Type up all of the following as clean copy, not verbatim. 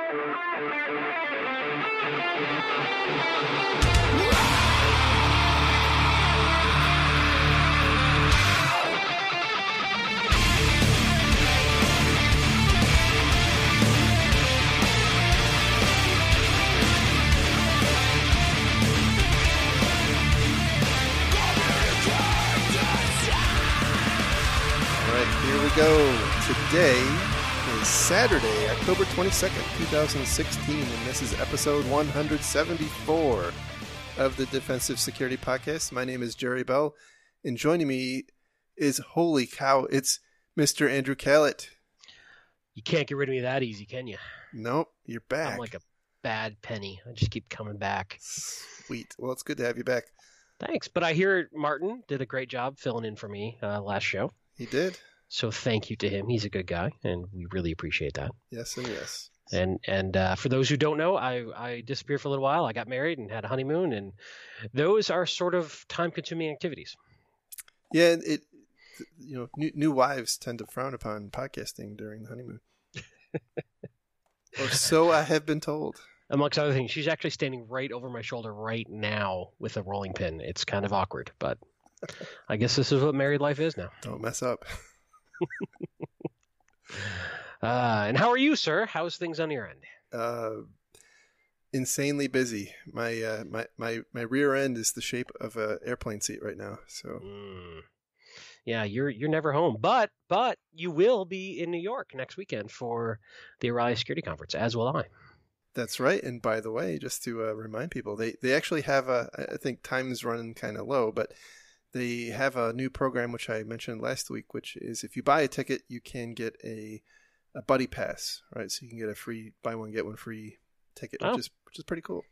Here we go. Today is Saturday, October 22nd, 2016, and this is episode 174 of the Defensive Security Podcast. My name is Jerry Bell, and joining me is, holy cow, it's Mr. Andrew Callett. You can't get rid of me that easy, can you? Nope, you're back. I'm like a bad penny. I just keep coming back. Sweet. Well, it's good to have you back. Thanks. But I hear Martin did a great job filling in for me last show. He did. So thank you to him. He's a good guy, and we really appreciate that. Yes and yes. And for those who don't know, I disappeared for a little while. I got married and had a honeymoon, and those are sort of time-consuming activities. Yeah, new wives tend to frown upon podcasting during the honeymoon. Or so I have been told. Amongst other things, she's actually standing right over my shoulder right now with a rolling pin. It's kind of awkward, but I guess this is what married life is now. Don't mess up. And how are you, sir? How's things on your end? Insanely busy. My rear end is the shape of an airplane seat right now. So yeah, you're never home, but you will be in New York next weekend for the O'Reilly Security Conference, as will I. That's right. And by the way, just to remind people, they actually have I think time's running kind of low, but they have a new program, which I mentioned last week, which is if you buy a ticket, you can get a buddy pass, right? So you can get a free buy one, get one free ticket, which is pretty cool.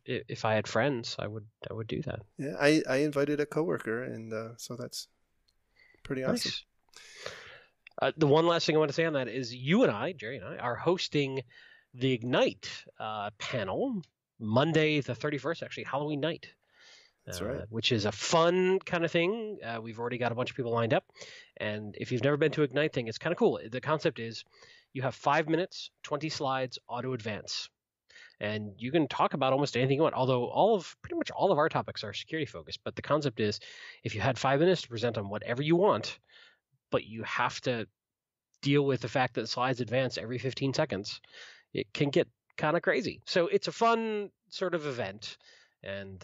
If I had friends, I would do that. Yeah, I invited a coworker, and so that's pretty awesome. Nice. The one last thing I want to say on that is you and I, Jerry and I, are hosting the Ignite panel Monday the 31st, actually Halloween night. That's right. Which is a fun kind of thing. We've already got a bunch of people lined up. And if you've never been to Ignite thing, it's kind of cool. The concept is you have 5 minutes, 20 slides, auto advance. And you can talk about almost anything you want, although pretty much all of our topics are security focused. But the concept is if you had 5 minutes to present on whatever you want, but you have to deal with the fact that slides advance every 15 seconds, it can get kind of crazy. So it's a fun sort of event. And,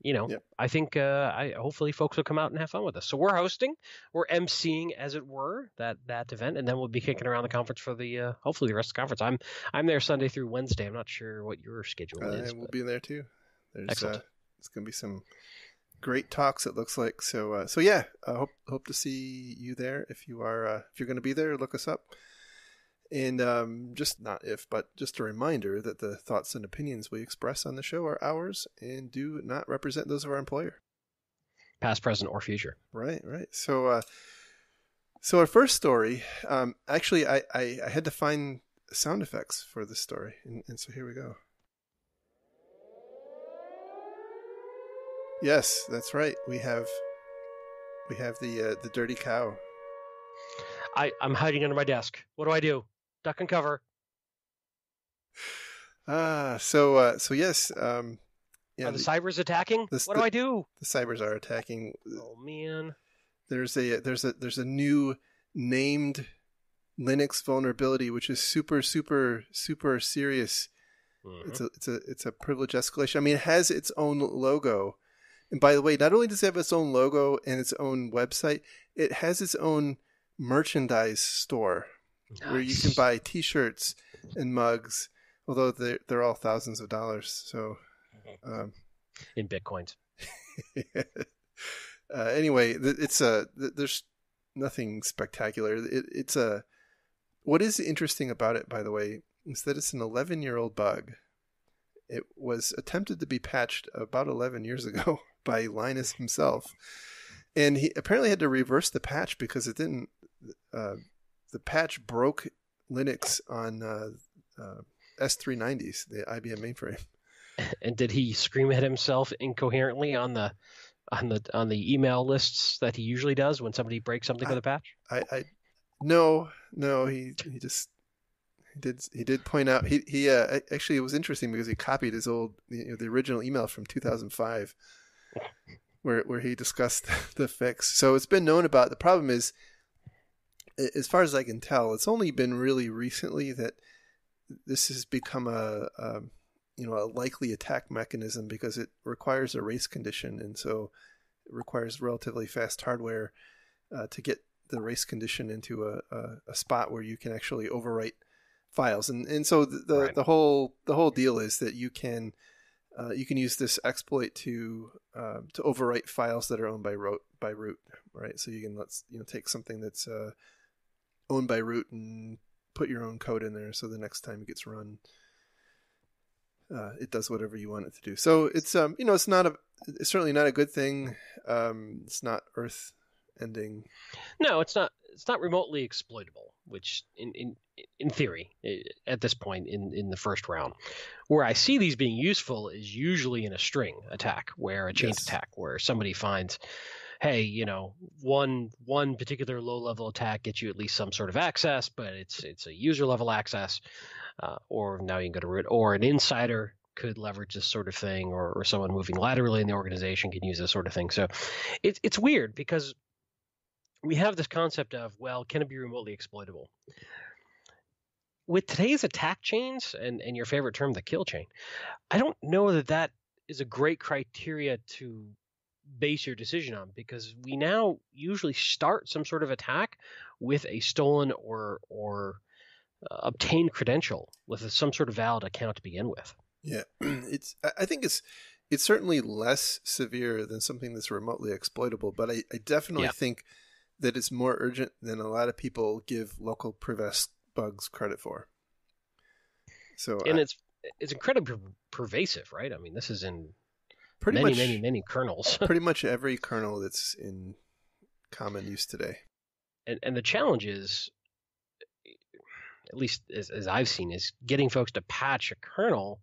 yep. I think hopefully folks will come out and have fun with us. So we're emceeing, as it were, that event, and then we'll be kicking around the conference for the hopefully the rest of the conference. I'm there Sunday through Wednesday. I'm not sure what your schedule is. We'll be there too. Excellent. It's going to be some great talks, it looks like. So yeah, I hope to see you there. If you're going to be there, look us up. And just a reminder that the thoughts and opinions we express on the show are ours and do not represent those of our employer. Past, present, or future. Right. So our first story, actually, I had to find sound effects for this story. And so here we go. Yes, that's right. We have the dirty cow. I'm hiding under my desk. What do I do? Duck and cover. So yes. Are the cybers attacking? What do I do? The cybers are attacking. Oh man. There's a new named Linux vulnerability, which is super serious. Mm-hmm. It's a privilege escalation. I mean, it has its own logo. And by the way, not only does it have its own logo and its own website, it has its own merchandise store. Nice. Where you can buy T-shirts and mugs, although they're all thousands of dollars. So, in bitcoins. Anyway, there's nothing spectacular. What is interesting about it, by the way, is that it's an 11-year-old bug. It was attempted to be patched about 11 years ago by Linus himself, and he apparently had to reverse the patch because it didn't. The patch broke Linux on S390s, the IBM mainframe. And did he scream at himself incoherently on the email lists that he usually does when somebody breaks something with a patch? No, he just He did point out he actually, it was interesting because he copied his old, the original email from 2005 where he discussed the fix. So it's been known about. The problem is, as far as I can tell, it's only been really recently that this has become a likely attack mechanism, because it requires a race condition, and so it requires relatively fast hardware to get the race condition into a spot where you can actually overwrite files, and so Right. the whole deal is that you can use this exploit to overwrite files that are owned by root, right? So you can take something that's owned by root and put your own code in there, so the next time it gets run, it does whatever you want it to do. So it's it's certainly not a good thing. It's not earth ending. No, it's not. It's not remotely exploitable, which in theory, at this point in the first round, where I see these being useful is usually in a string attack, where a chain attack, where somebody finds, hey, one particular low level attack gets you at least some sort of access, but it's a user level access, or now you can go to root, or an insider could leverage this sort of thing, or someone moving laterally in the organization can use this sort of thing. So it's weird, because we have this concept of, well, can it be remotely exploitable? With today's attack chains and your favorite term, the kill chain, I don't know that is a great criteria to base your decision on, because we now usually start some sort of attack with a stolen or obtained credential with some sort of valid account to begin with. Yeah, I think it's certainly less severe than something that's remotely exploitable, but I definitely think that it's more urgent than a lot of people give local prevest bugs credit for. So, and it's incredibly pervasive, right? I mean, this is in pretty many kernels. Pretty much every kernel that's in common use today. And the challenge is, at least as I've seen, is getting folks to patch a kernel.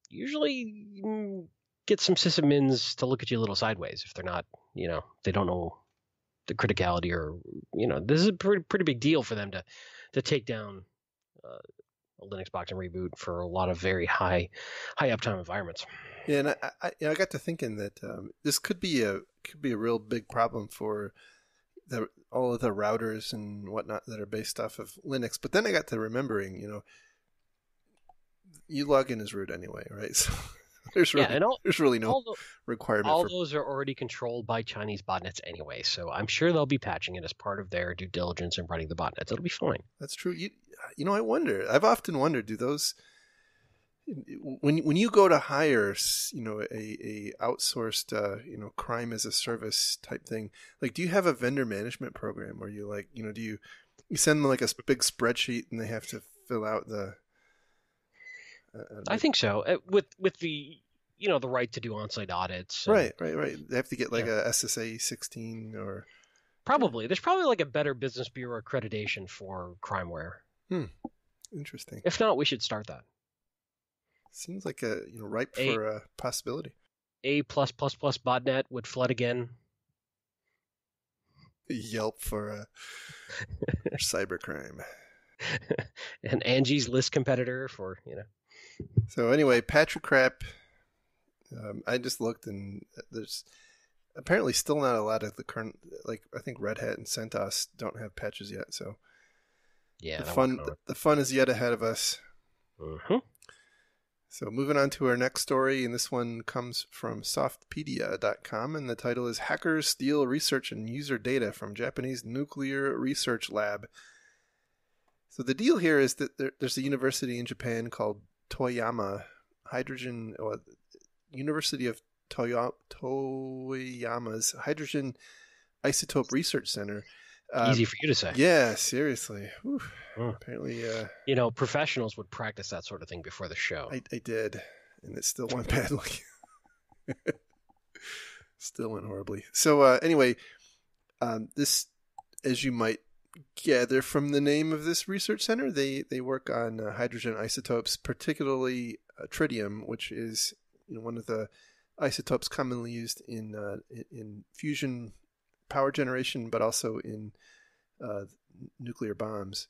Usually get some sysadmins to look at you a little sideways if they're not, they don't know the criticality, or this is a pretty big deal for them to take down a Linux box and reboot for a lot of very high uptime environments. Yeah, and I got to thinking that this could be a real big problem for all of the routers and whatnot that are based off of Linux. But then I got to remembering, you log in as root anyway, right? So there's really no requirement. All those are already controlled by Chinese botnets anyway, so I'm sure they'll be patching it as part of their due diligence in running the botnets. It'll be fine. That's true. I've often wondered, do those, when you go to hire, a outsourced, crime as a service type thing, like, do you have a vendor management program where you do you send them like a big spreadsheet and they have to fill out the I think so. With the the right to do on-site audits. Right. They have to get like a SSA 16 or probably. There's probably like a Better Business Bureau accreditation for crimeware. Interesting. If not, we should start that. Seems like ripe for a possibility. A+++ botnet would flood again. Yelp for cybercrime. And Angie's List competitor for So anyway, Patrick Crap. I just looked, and there's apparently still not a lot of the current. Like, I think Red Hat and CentOS don't have patches yet. So yeah, the fun is yet ahead of us. Mm-hmm. So moving on to our next story, and this one comes from Softpedia.com, and the title is "Hackers Steal Research and User Data from Japanese Nuclear Research Lab." So the deal here is that there's a university in Japan called Toyama University of Toyama's Hydrogen Isotope Research Center. Easy for you to say. Yeah, seriously. Apparently, professionals would practice that sort of thing before the show. I did, and it still went badly. Still went horribly. So anyway, this, as you might gather from the name of this research center, they work on hydrogen isotopes, particularly tritium, which is one of the isotopes commonly used in fusion power generation, but also in nuclear bombs.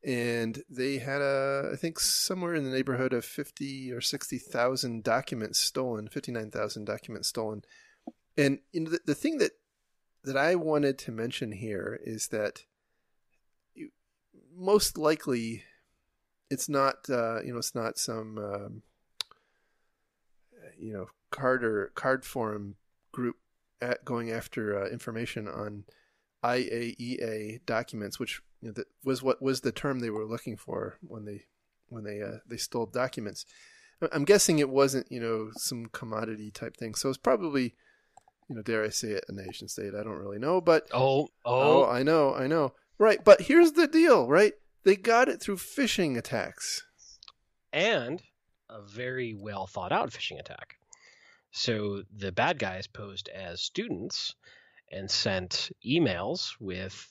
and they had I think somewhere in the neighborhood of 50 or 60,000 documents stolen, 59,000 documents stolen. And the thing that I wanted to mention here is that most likely it's not it's not some card forum group going after information on IAEA documents, which that was what was the term they were looking for when they stole documents. I'm guessing it wasn't some commodity type thing, so it's probably dare I say it, a nation state. I don't really know, but I know, right? But here's the deal, right? They got it through phishing attacks, and a very well thought out phishing attack. So the bad guys posed as students and sent emails with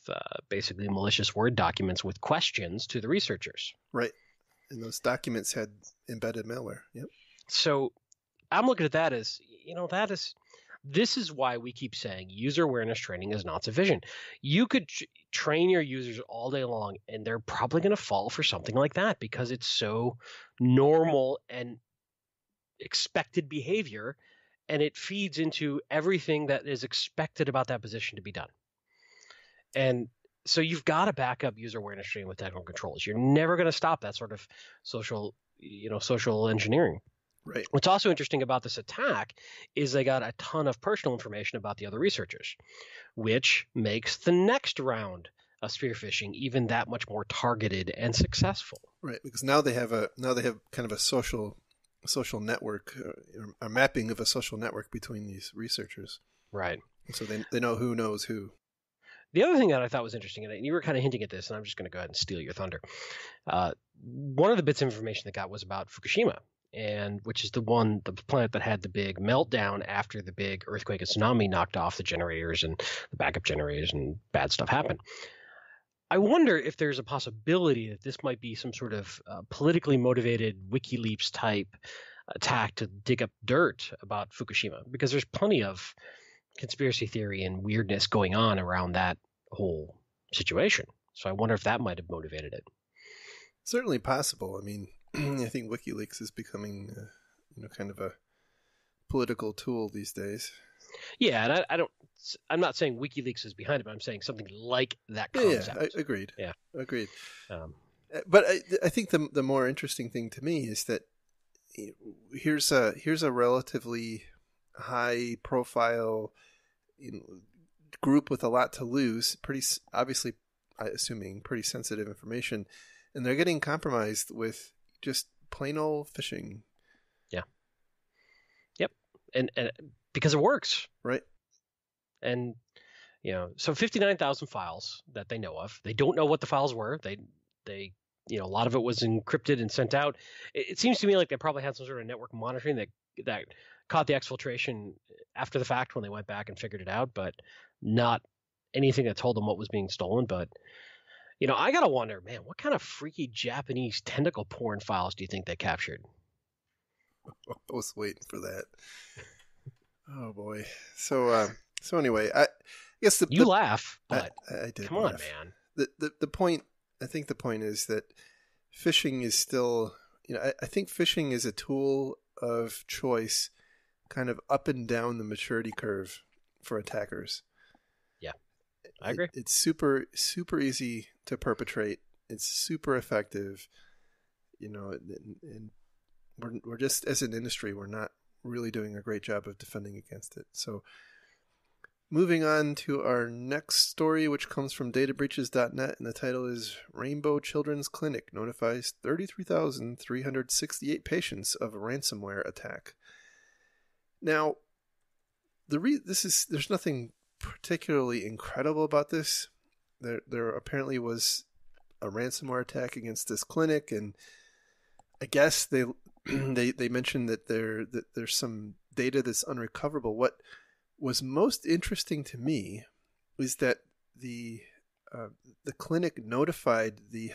basically malicious Word documents with questions to the researchers. Right. And those documents had embedded malware. Yep. So I'm looking at that as, this is why we keep saying user awareness training is not sufficient. You could train your users all day long, and they're probably going to fall for something like that because it's so normal and expected behavior, and it feeds into everything that is expected about that position to be done. And so you've got to back up user awareness training with technical controls. You're never going to stop that sort of social engineering. Right. What's also interesting about this attack is they got a ton of personal information about the other researchers, which makes the next round of spear phishing even that much more targeted and successful. Right, because now they have kind of a social network, a mapping of a social network between these researchers. Right. So they know who knows who. The other thing that I thought was interesting, and you were kind of hinting at this, and I'm just going to go ahead and steal your thunder. One of the bits of information they got was about Fukushima, and which is the planet that had the big meltdown after the big earthquake and tsunami knocked off the generators and the backup generators, and bad stuff happened. I wonder if there's a possibility that this might be some sort of politically motivated WikiLeaks type attack to dig up dirt about Fukushima, because there's plenty of conspiracy theory and weirdness going on around that whole situation. So I wonder if that might have motivated it. Certainly possible. I mean, I think WikiLeaks is becoming, kind of a political tool these days. Yeah, and I'm not saying WikiLeaks is behind it, but I'm saying something like that concept. Yeah, agreed. Yeah, agreed. But I think the more interesting thing to me is that here's a relatively high profile group with a lot to lose, pretty obviously, assuming pretty sensitive information, and they're getting compromised with just plain old phishing. Yeah. Yep. And because it works. Right. And so 59,000 files that they know of. They don't know what the files were. They a lot of it was encrypted and sent out. It seems to me like they probably had some sort of network monitoring that caught the exfiltration after the fact when they went back and figured it out, but not anything that told them what was being stolen. But I gotta wonder, man, what kind of freaky Japanese tentacle porn files do you think they captured? I was waiting for that. Oh boy. So anyway, I guess you laugh, but I did. Come on, man. The point. I think the point is that phishing is still. I think phishing is a tool of choice, kind of up and down the maturity curve for attackers. Yeah, I agree. It's super easy to perpetrate. It's super effective. And we're just, as an industry, we're not really doing a great job of defending against it. So moving on to our next story, which comes from databreaches.net, and the title is Rainbow Children's Clinic notifies 33,368 patients of a ransomware attack. Now, there's nothing particularly incredible about this. There apparently was a ransomware attack against this clinic, and I guess they mentioned that there's some data that's unrecoverable. What was most interesting to me is that the clinic notified the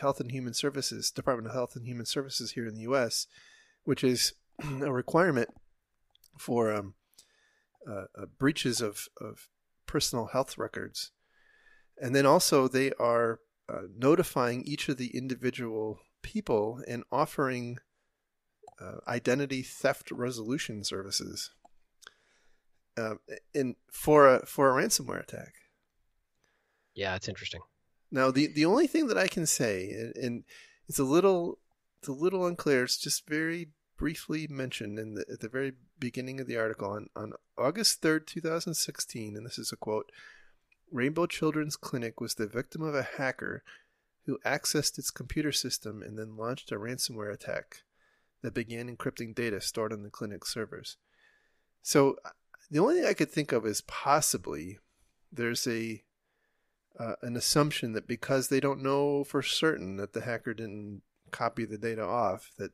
Department of Health and Human Services here in the U.S., which is a requirement for breaches of personal health records. And then also they are notifying each of the individual people and offering identity theft resolution services for a ransomware attack. Yeah, it's interesting. Now, the only thing that I can say, and it's a little unclear, it's just very briefly mentioned at the very beginning of the article on August 3rd, 2016, and this is a quote: Rainbow Children's Clinic was the victim of a hacker who accessed its computer system and then launched a ransomware attack that began encrypting data stored on the clinic's servers. So the only thing I could think of is possibly there's an assumption that because they don't know for certain that the hacker didn't copy the data off, that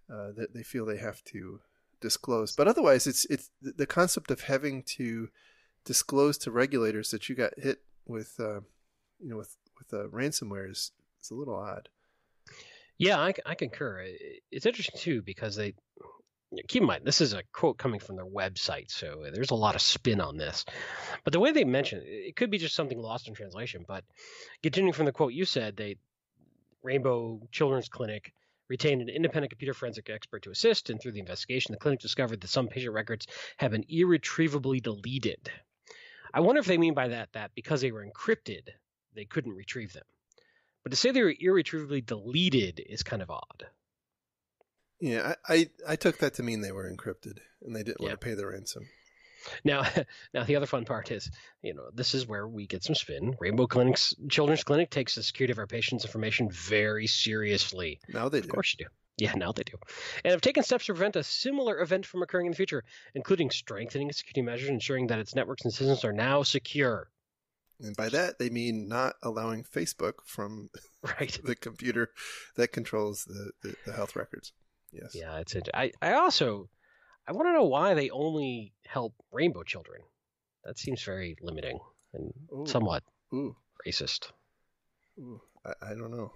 that they feel they have to disclose. But otherwise, it's the concept of having to disclose to regulators that you got hit with ransomware is a little odd. Yeah, I concur. It's interesting too because they keep in mind this is a quote coming from their website, so there's a lot of spin on this. But the way they mention it could be just something lost in translation. But continuing from the quote you said, Rainbow Children's Clinic retained an independent computer forensic expert to assist, and through the investigation, the clinic discovered that some patient records have been irretrievably deleted. I wonder if they mean by that because they were encrypted, they couldn't retrieve them. But to say they were irretrievably deleted is kind of odd. Yeah, I took that to mean they were encrypted and they didn't want to pay the ransom. Now the other fun part is, this is where we get some spin. Rainbow Children's Clinic takes the security of our patients' information very seriously. Now they do. Of course you do. Yeah, now they do. And have taken steps to prevent a similar event from occurring in the future, including strengthening security measures, ensuring that its networks and systems are now secure. And by that, they mean not allowing Facebook from the computer that controls the health records. Yes. Yeah, it's interesting. I want to know why they only help rainbow children. That seems very limiting and somewhat racist. Ooh, I don't know.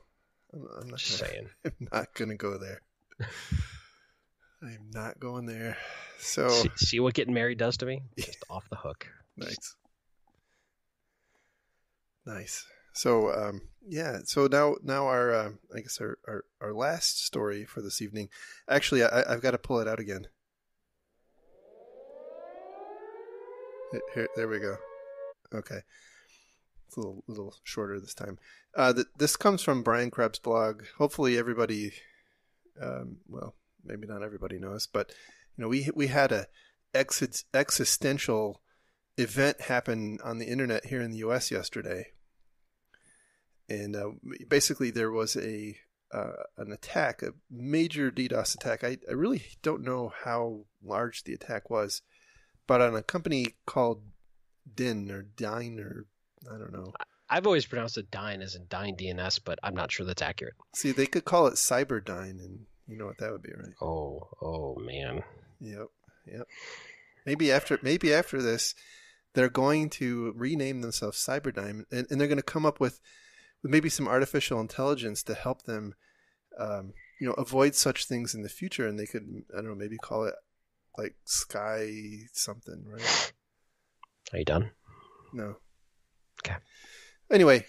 I'm not just saying. I'm not going to go there. I'm not going there. So see what getting married does to me? Just off the hook. Nice. So So now our I guess our last story for this evening. Actually, I've got to pull it out again. Here, there we go. Okay, it's a little shorter this time. This comes from Brian Krebs' blog. Hopefully, everybody, well, maybe not everybody knows, but we had a existential event happen on the internet here in the U.S. yesterday, and basically there was an attack, a major DDoS attack. I really don't know how large the attack was, but on a company called Dyn or Dyn or I don't know. I've always pronounced it Dyn as in Dyn DNS, but I'm not sure that's accurate. See, they could call it Cyberdyne, and you know what that would be, right? Oh man. Yep. Maybe after this, they're going to rename themselves Cyberdyne, and they're going to come up with maybe some artificial intelligence to help them, avoid such things in the future. And they could, I don't know, maybe call it like Sky something, right? Are you done? No. Okay. Anyway,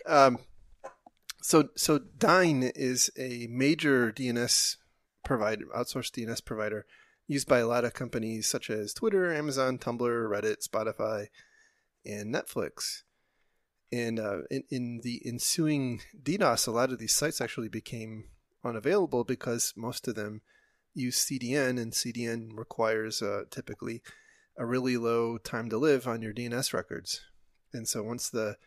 so Dyn is a major DNS provider, outsourced DNS provider, used by a lot of companies such as Twitter, Amazon, Tumblr, Reddit, Spotify, and Netflix. And in the ensuing DDoS, a lot of these sites actually became unavailable because most of them use CDN, and CDN requires typically a really low time to live on your DNS records. And so once the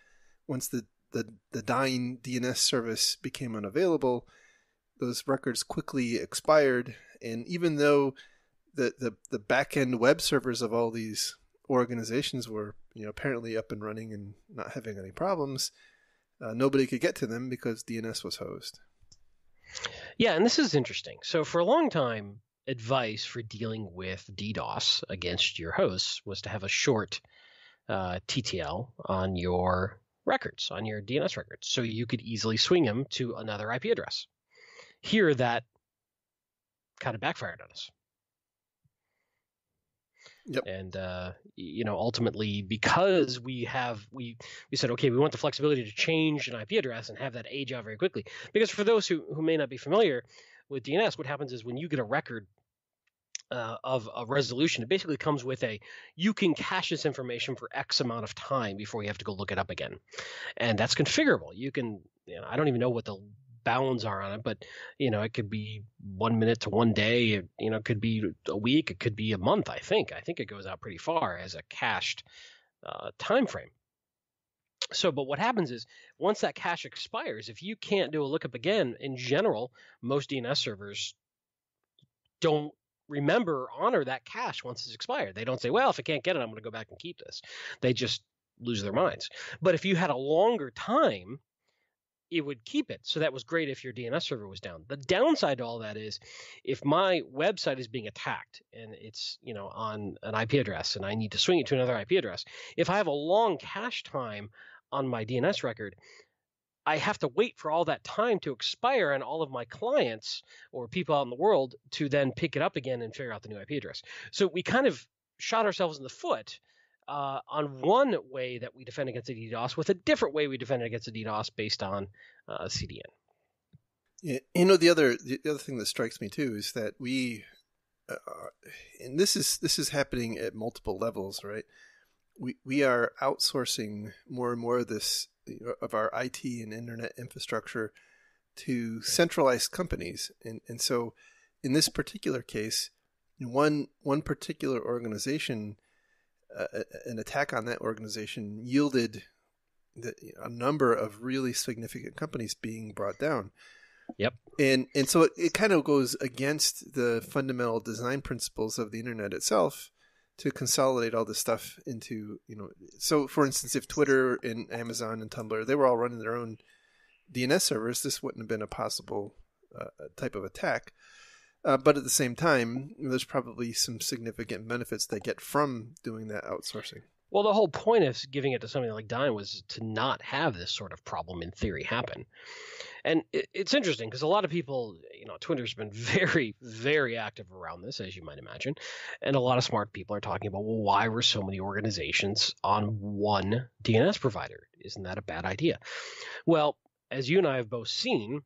Dyn DNS service became unavailable, those records quickly expired. And even though the back-end web servers of all these organizations were apparently up and running and not having any problems, nobody could get to them because DNS was hosed. Yeah, and this is interesting. So for a long time, advice for dealing with DDoS against your hosts was to have a short TTL on your records, on your DNS records, so you could easily swing them to another IP address. Here, that kind of backfired on us. Yep. And ultimately, because we said, okay, we want the flexibility to change an IP address and have that age out very quickly. Because for those who may not be familiar with DNS, what happens is when you get a record of a resolution, it basically comes with you can cache this information for X amount of time before you have to go look it up again. And that's configurable. You can, I don't even know what the bounds are on it, but it could be 1 minute to 1 day. It could be a week. It could be a month. I think it goes out pretty far as a cached time frame. So, but what happens is once that cache expires, if you can't do a lookup again, in general, most DNS servers don't remember or honor that cache once it's expired. They don't say, well, if I can't get it, I'm going to go back and keep this. They just lose their minds. But if you had a longer time, it would keep it. So that was great if your DNS server was down. The downside to all that is if my website is being attacked and it's, on an IP address and I need to swing it to another IP address, if I have a long cache time on my DNS record, I have to wait for all that time to expire and all of my clients or people out in the world to then pick it up again and figure out the new IP address. So we kind of shot ourselves in the foot on one way that we defend against a DDoS with a different way we defend against a DDoS based on CDN. Yeah, the other thing that strikes me too is that we, and this is happening at multiple levels, right? We are outsourcing more and more of this of our IT and internet infrastructure to centralized companies, and so in this particular case, one particular organization. An attack on that organization yielded a number of really significant companies being brought down. Yep. And so it kind of goes against the fundamental design principles of the internet itself to consolidate all this stuff into, so for instance, if Twitter and Amazon and Tumblr, they were all running their own DNS servers, this wouldn't have been a possible type of attack. But at the same time, there's probably some significant benefits they get from doing that outsourcing. Well, the whole point of giving it to something like Dyn was to not have this sort of problem in theory happen. And it's interesting because a lot of people, Twitter's been very, very active around this, as you might imagine. And a lot of smart people are talking about, well, why were so many organizations on one DNS provider? Isn't that a bad idea? Well, as you and I have both seen,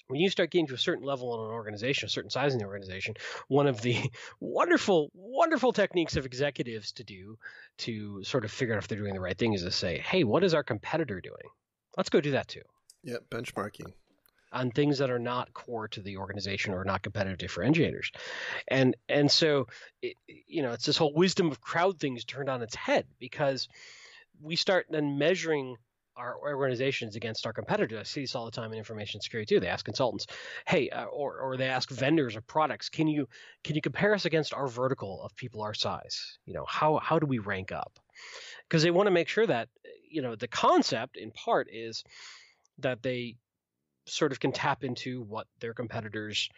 when you start getting to a certain level in an organization, a certain size in the organization, one of the wonderful, wonderful techniques of executives to do to sort of figure out if they're doing the right thing is to say, hey, what is our competitor doing? Let's go do that too. Yeah, benchmarking. On things that are not core to the organization or not competitive differentiators. And so, it's this whole wisdom of crowd things turned on its head because we start then measuring our organizations against our competitors. I see this all the time in information security too. They ask consultants, hey, or they ask vendors of products, can you compare us against our vertical of people our size? How do we rank up? Because they want to make sure that, the concept in part is that they sort of can tap into what their competitors'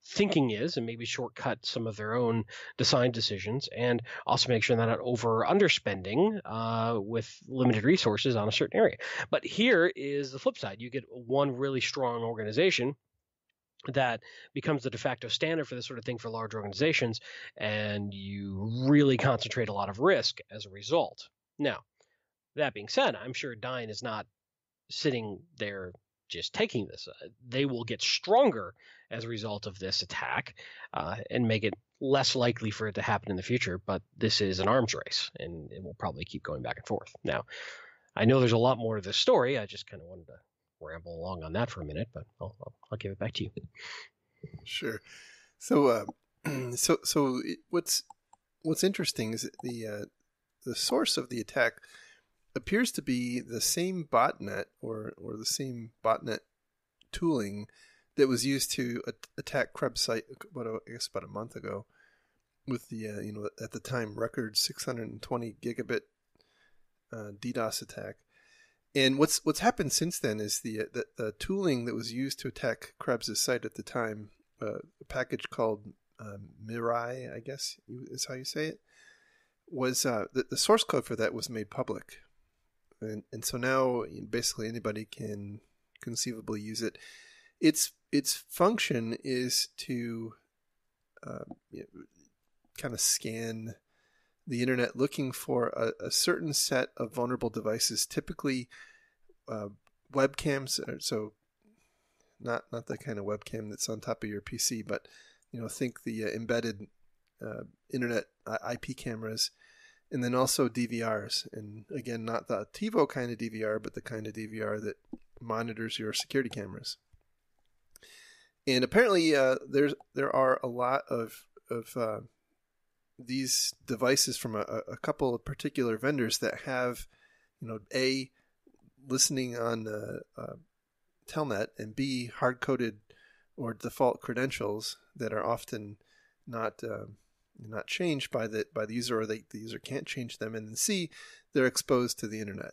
thinking is and maybe shortcut some of their own design decisions, and also make sure they're not underspending with limited resources on a certain area. But here is the flip side. You get one really strong organization that becomes the de facto standard for this sort of thing for large organizations, and you really concentrate a lot of risk as a result. Now, that being said, I'm sure Dyn is not sitting there just taking this. They will get stronger as a result of this attack and make it less likely for it to happen in the future. But this is an arms race, and it will probably keep going back and forth. Now, I know there's a lot more to this story. I just kind of wanted to ramble along on that for a minute, but I'll give it back to you. Sure. So, so what's interesting is that the source of the attack appears to be the same botnet or the same botnet tooling that was used to attack Krebs site, I guess about a month ago, with the at the time record 620 gigabit DDoS attack. And what's happened since then is the tooling that was used to attack Krebs' site at the time, a package called Mirai, I guess is how you say it, was the source code for that was made public. And so now basically anybody can conceivably use it. Its function is to kind of scan the internet looking for a certain set of vulnerable devices, typically webcams. So not the kind of webcam that's on top of your PC, but think the embedded internet IP cameras, and then also DVRs. And again, not the TiVo kind of DVR, but the kind of DVR that monitors your security cameras. And apparently, there are a lot of these devices from a couple of particular vendors that have, listening on Telnet, and B, hard-coded or default credentials that are often not changed by the user, or the user can't change them, and then C, they're exposed to the internet.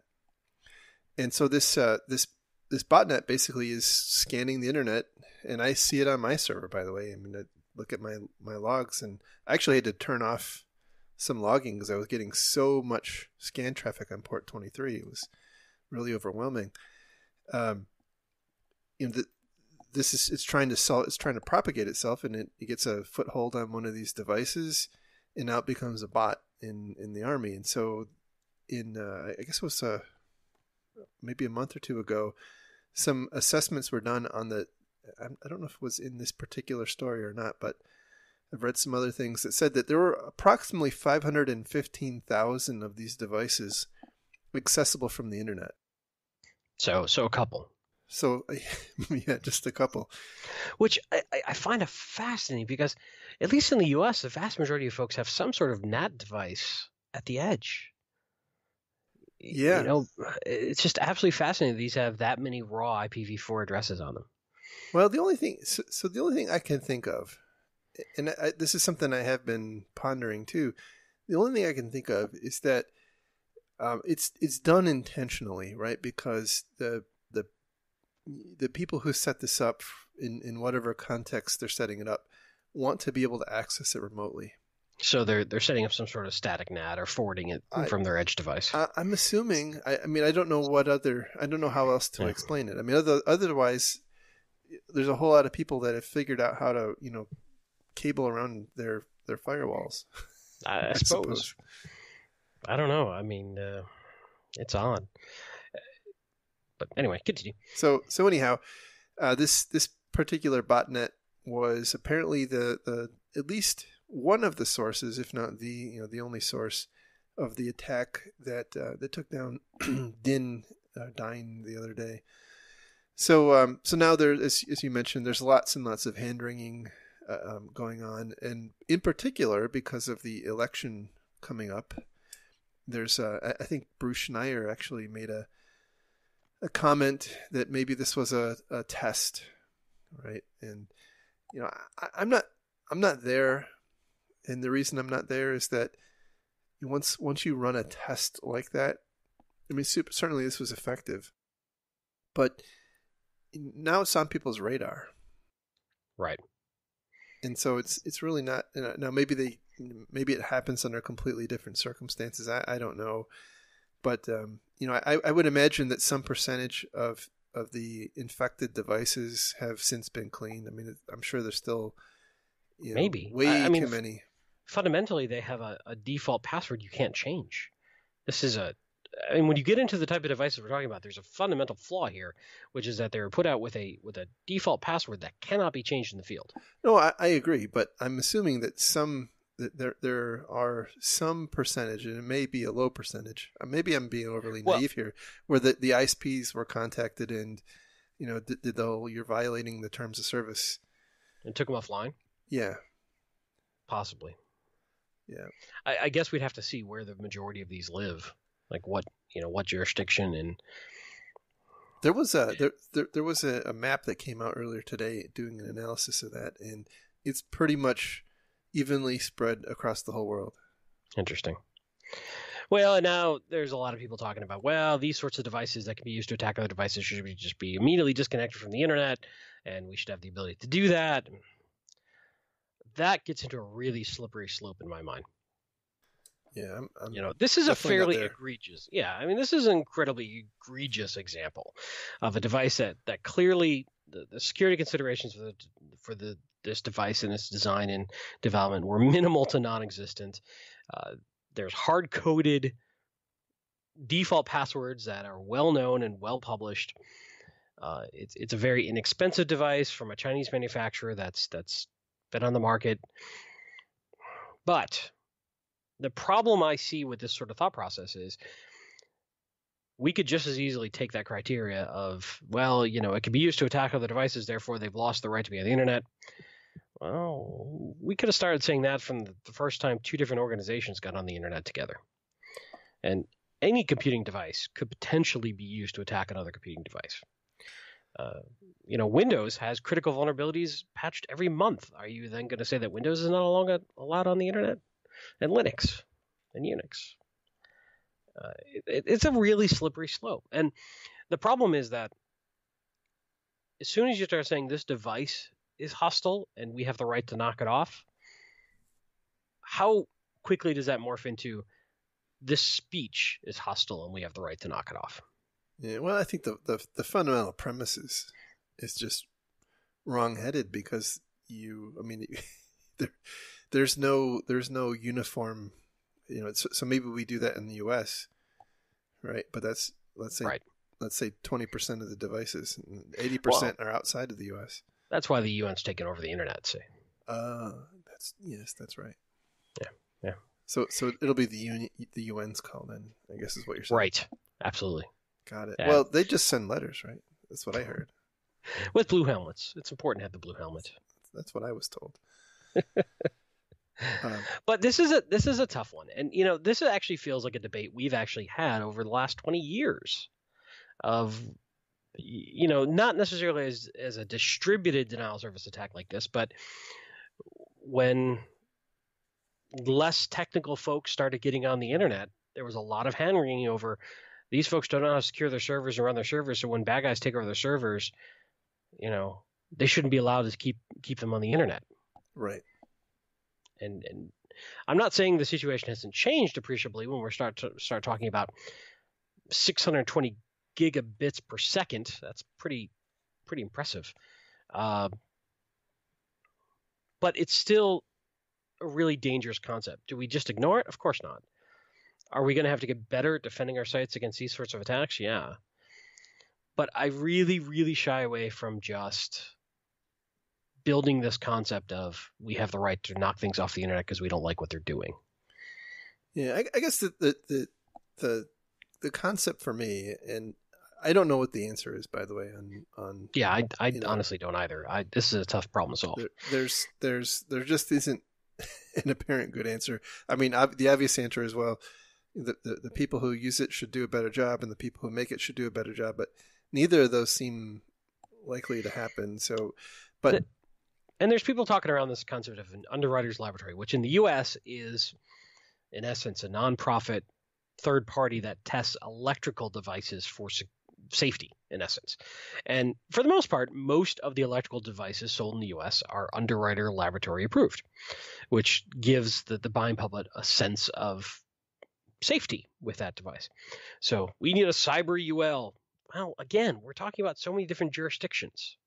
And so this botnet basically is scanning the internet, and I see it on my server, by the way. I mean, I look at my logs, and I actually had to turn off some logging because I was getting so much scan traffic on port 23. It was really overwhelming. It's trying to propagate itself, and it gets a foothold on one of these devices, and now it becomes a bot in the army. And so I guess it was maybe a month or two ago, some assessments were done on I don't know if it was in this particular story or not, but I've read some other things that said that there were approximately 515,000 of these devices accessible from the internet. So a couple. So, yeah, just a couple. Which I find fascinating, because at least in the U.S., the vast majority of folks have some sort of NAT device at the edge. Yeah. It's just absolutely fascinating these have that many raw IPv4 addresses on them. Well, the only thing I can think of, and this is something I have been pondering too, the only thing I can think of is that it's done intentionally, right? Because the people who set this up in whatever context they're setting it up want to be able to access it remotely. So they're setting up some sort of static NAT or forwarding it from their edge device. I'm assuming. I mean, I don't know I don't know how else to explain it. I mean, otherwise, there's a whole lot of people that have figured out how to cable around their firewalls. I suppose. I don't know. I mean, it's on. But anyway, continue. So anyhow, this particular botnet was apparently the at least one of the sources, if not the only source of the attack that took down Dyn the other day. So now there, as you mentioned, there's lots and lots of hand wringing going on, and in particular because of the election coming up, there's I think Bruce Schneier actually made a comment that maybe this was a test, right? And I'm not there, and the reason I'm not there is that once you run a test like that, I mean, certainly this was effective, but now it's on people's radar, right? And so it's really not. Now maybe it happens under completely different circumstances. I don't know. But I would imagine that some percentage of the infected devices have since been cleaned. I mean, I'm sure there's still maybe way too many. Fundamentally, they have a default password you can't change. When you get into the type of devices we're talking about, there's a fundamental flaw here, which is that they're put out with a default password that cannot be changed in the field. No, I agree, but I'm assuming that there are some percentage, and it may be a low percentage. Maybe I'm being overly naive here, where the ISPs were contacted and, you're violating the terms of service. And took them offline? Yeah. Possibly. Yeah. I guess we'd have to see where the majority of these live, like what jurisdiction. And there was a map that came out earlier today doing an analysis of that, and it's pretty much evenly spread across the whole world. Interesting. Well, and now there's a lot of people talking about, these sorts of devices that can be used to attack other devices should just be immediately disconnected from the internet, and we should have the ability to do that. That gets into a really slippery slope in my mind. Yeah, this is a fairly egregious. Yeah, I mean, this is an incredibly egregious example of a device that clearly the security considerations for this device and its design and development were minimal to non-existent. There's hard-coded default passwords that are well known and well published. It's a very inexpensive device from a Chinese manufacturer that's been on the market. But the problem I see with this sort of thought process is we could just as easily take that criteria of, well, it can be used to attack other devices, therefore they've lost the right to be on the internet. Well, we could have started saying that from the first time two different organizations got on the internet together. And any computing device could potentially be used to attack another computing device. Windows has critical vulnerabilities patched every month. Are you then going to say that Windows is no longer allowed on the internet? And Linux and Unix? It's a really slippery slope. And the problem is that as soon as you start saying this device is hostile and we have the right to knock it off, how quickly does that morph into this speech is hostile and we have the right to knock it off? Yeah, well, I think the fundamental premise is just wrong-headed because there's no uniform, so maybe we do that in the U.S., right? But that's let's say 20% of the devices, 80% are outside of the U.S. That's why the UN's taken over the internet. See? That's right. Yeah. So it'll be the UN's call then, I guess is what you're saying. Right. Absolutely. Got it. Yeah. Well, they just send letters, right? That's what I heard. With blue helmets. It's important to have the blue helmet. That's what I was told. But this is a tough one. And, this actually feels like a debate we've actually had over the last 20 years of, not necessarily as a distributed denial service attack like this, but when less technical folks started getting on the internet, there was a lot of hand-wringing over these folks don't know how to secure their servers and run their servers. So when bad guys take over their servers, they shouldn't be allowed to keep them on the internet. Right. And I'm not saying the situation hasn't changed appreciably when we start talking about 620 gigabits per second. That's pretty impressive. But it's still a really dangerous concept. Do we just ignore it? Of course not. Are we going to have to get better at defending our sites against these sorts of attacks? Yeah. But I really, really shy away from just building this concept of we have the right to knock things off the internet because we don't like what they're doing. Yeah, I guess the concept for me, and I don't know what the answer is, by the way, on yeah, I honestly don't either. This is a tough problem to solve. There just isn't an apparent good answer. I mean, the obvious answer is, well, the people who use it should do a better job, and the people who make it should do a better job. But neither of those seem likely to happen. So, and there's people talking around this concept of an underwriter's laboratory, which in the U.S. is, in essence, a nonprofit third party that tests electrical devices for safety, in essence. And for the most part, most of the electrical devices sold in the U.S. are underwriter laboratory approved, which gives the buying public a sense of safety with that device. So we need a cyber UL. Well, again, we're talking about so many different jurisdictions.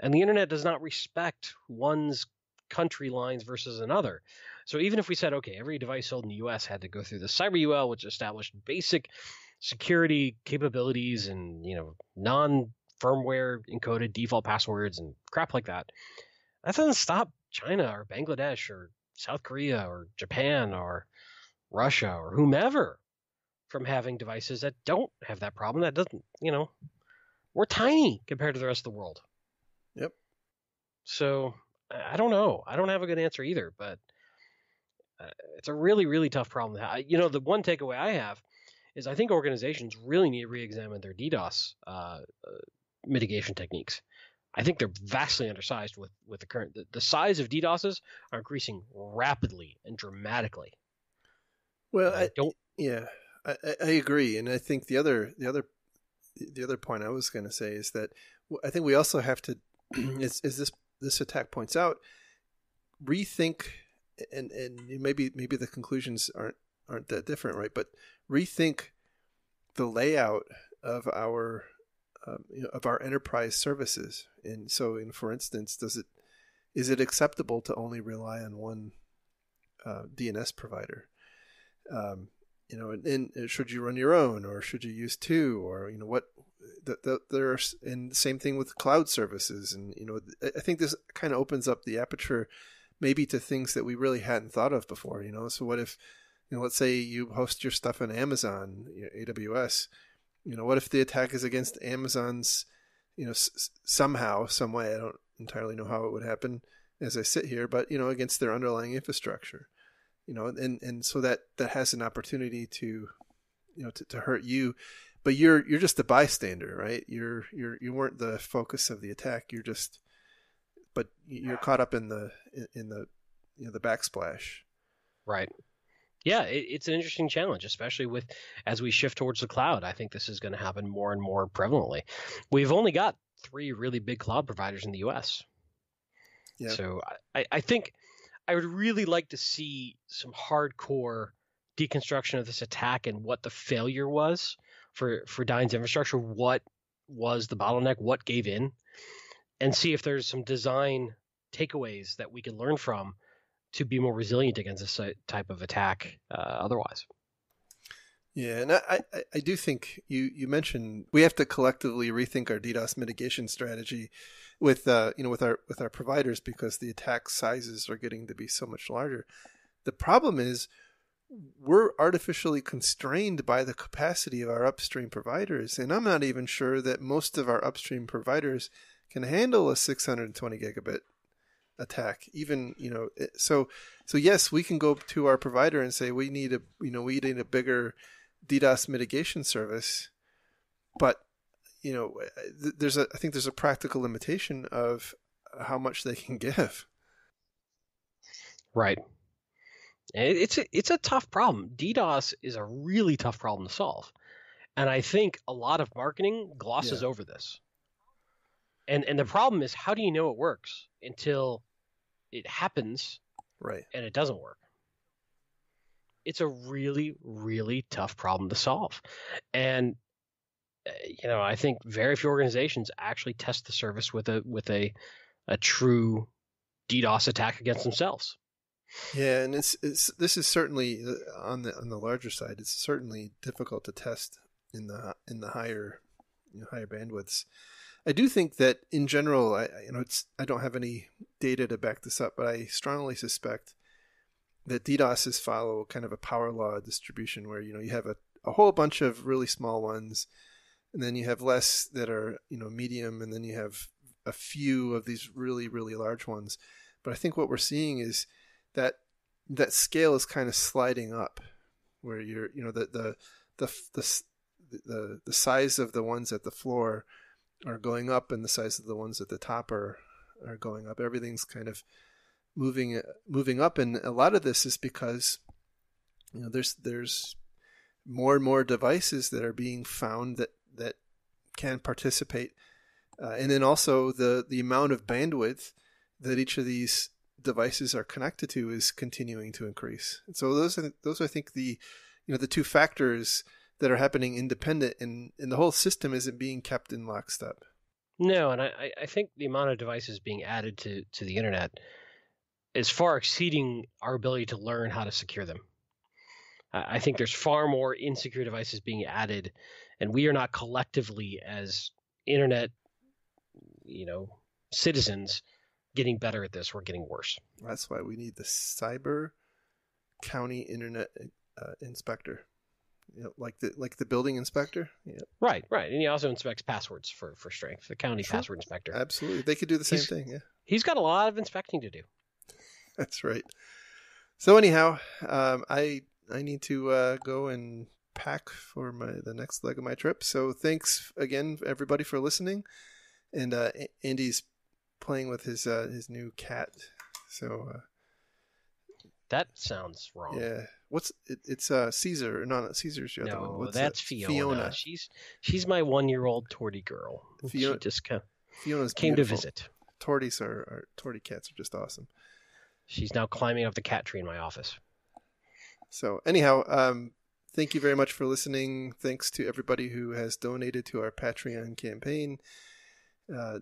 And the internet does not respect one's country lines versus another. So even if we said, okay, every device sold in the U.S. had to go through the cyber UL, which established basic security capabilities and, non-firmware encoded default passwords and crap like that, that doesn't stop China or Bangladesh or South Korea or Japan or Russia or whomever from having devices that don't have that problem. That doesn't, we're tiny compared to the rest of the world. Yep. So I don't know. I don't have a good answer either, but it's a really, really tough problem. The one takeaway I have is I think organizations really need to re-examine their DDoS mitigation techniques. I think they're vastly undersized with the current. The size of DDoSes are increasing rapidly and dramatically. Well, I agree, and I think the other point I was going to say is that I think we also have to, as this attack points out, rethink, and maybe the conclusions aren't that different, right? But rethink the layout of our enterprise services, and so, for instance, is it acceptable to only rely on one DNS provider? And should you run your own, or should you use two, or what? There's, and same thing with cloud services, and I think this kind of opens up the aperture, maybe to things that we really hadn't thought of before. So what if, let's say you host your stuff on Amazon, AWS. What if the attack is against Amazon's, somehow, some way? I don't entirely know how it would happen as I sit here, but against their underlying infrastructure. And so that has an opportunity to hurt you, but you're just a bystander, right? You weren't the focus of the attack. But you're caught up in the the backsplash. Right. Yeah, it's an interesting challenge, especially as we shift towards the cloud. I think this is going to happen more and more prevalently. We've only got 3 really big cloud providers in the U.S. Yeah. So I think I would really like to see some hardcore deconstruction of this attack and what the failure was for Dine's infrastructure. What was the bottleneck? What gave in? And see if there's some design takeaways that we can learn from to be more resilient against this type of attack otherwise. Yeah, and I do think you mentioned we have to collectively rethink our DDoS mitigation strategy with with our providers, because the attack sizes are getting to be so much larger. The problem is we're artificially constrained by the capacity of our upstream providers, and I'm not even sure that most of our upstream providers can handle a 620 gigabit attack. Even so yes, we can go to our provider and say we need a bigger DDoS mitigation service, but I think there's a practical limitation of how much they can give. Right. It's a tough problem. DDoS is a really tough problem to solve, and I think a lot of marketing glosses over this. And the problem is, how do you know it works until it happens, right? And it doesn't work. It's a really, really tough problem to solve. And I think very few organizations actually test the service with a true DDoS attack against themselves. Yeah, and this is certainly on the larger side. It's certainly difficult to test in the higher higher bandwidths. I do think that in general, I don't have any data to back this up, but I strongly suspect that DDoSes follow kind of a power law distribution where you have a whole bunch of really small ones, and then you have less that are medium, and then you have a few of these really, really large ones. But I think what we're seeing is that scale is kind of sliding up, where you're the size of the ones at the floor are going up, and the size of the ones at the top are going up. Everything's kind of moving up, and a lot of this is because there's more and more devices that are being found that can participate, and then also the amount of bandwidth that each of these devices are connected to is continuing to increase. And so those are I think the two factors that are happening independent, and the whole system isn't being kept in lockstep. No, and I think the amount of devices being added to the internet is far exceeding our ability to learn how to secure them. I think there's far more insecure devices being added, and we are not collectively as internet, citizens getting better at this. We're getting worse. That's why we need the Cyber County Internet Inspector. Like the building inspector. Yeah. Right. And he also inspects passwords for strength. The county password inspector. Absolutely, they could do the same thing. Yeah, he's got a lot of inspecting to do. That's right. So anyhow, I need to go and pack for the next leg of my trip. So thanks again, everybody, for listening. And Andy's playing with his new cat. So that sounds wrong. Yeah. It's Caesar? No, not Caesar's the other one. What's that's Fiona. She's my 1-year-old Tortie girl. She just Fiona's came beautiful. To visit. Tortie cats are just awesome. She's now climbing up the cat tree in my office. So anyhow, thank you very much for listening. Thanks to everybody who has donated to our Patreon campaign.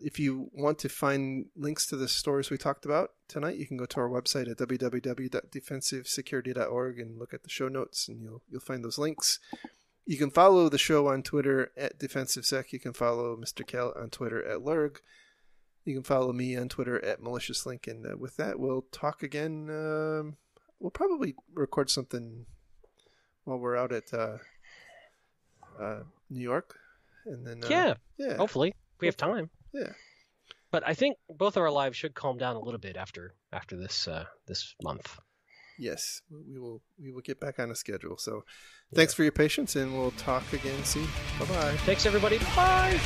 If you want to find links to the stories we talked about tonight, you can go to our website at www.defensivesecurity.org and look at the show notes, and you'll find those links. You can follow the show on Twitter at DefensiveSec. You can follow Mr. Kell on Twitter at Lurg. You can follow me on Twitter at MaliciousLink. And with that, we'll talk again. We'll probably record something while we're out at New York. And then yeah, hopefully. We have time. Yeah. But I think both of our lives should calm down a little bit after this this month. Yes, we will get back on a schedule. So thanks for your patience, and we'll talk again soon. Bye-bye. Thanks, everybody. Bye.